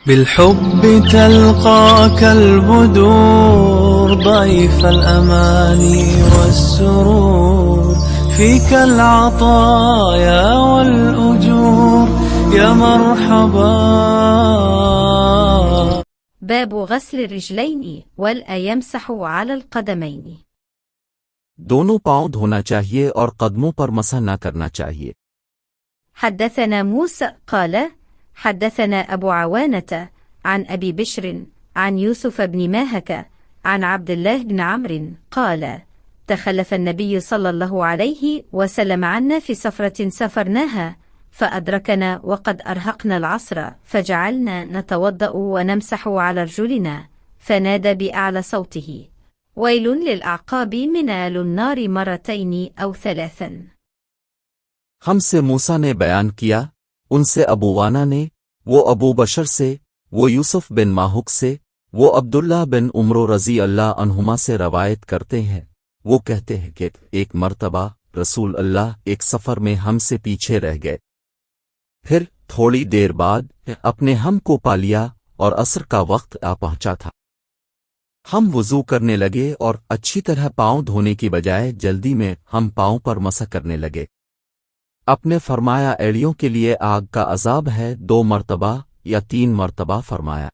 بالحب تلقاك البدور ضيف الأماني والسرور، فيك العطايا والأجور يا مرحبا. باب غسل الرجلين والأيمسح على القدمين. दोनों पांव धोना चाहिए और कदमों पर मसह न करना चाहिए। حدثنا موسى قال حدثنا أبو عوانة عن أبي بشر عن يوسف بن ماهك عن عبد الله بن عمرو قال تخلف النبي صلى الله عليه وسلم عنا في سفرة سافرناها، فأدركنا وقد أرهقنا العصر، فجعلنا نتوضأ ونمسح على رجلنا، فنادى بأعلى صوته ويل للأعقاب منال النار مرتين أو ثلاثا। हमसे मूसा ने बयान किया, उनसे अबू वाना ने, वो अबू बशर से, वो यूसुफ बिन माहुक से, वो अब्दुल्ला बिन उमरो रज़ी अल्लाह अन्हुमा से रवायत करते हैं। वो कहते हैं कि एक मर्तबा रसूल अल्लाह एक सफ़र में हमसे पीछे रह गए। फिर थोड़ी देर बाद अपने हम को पा लिया और असर का वक्त आ पहुंचा था। हम वुज़ू करने लगे और अच्छी तरह पाँव धोने की बजाय जल्दी में हम पाँव पर मसह करने लगे। अपने फरमाया एड़ियों के लिए आग का अजाब है, 2 मर्तबा या 3 मर्तबा फरमाया।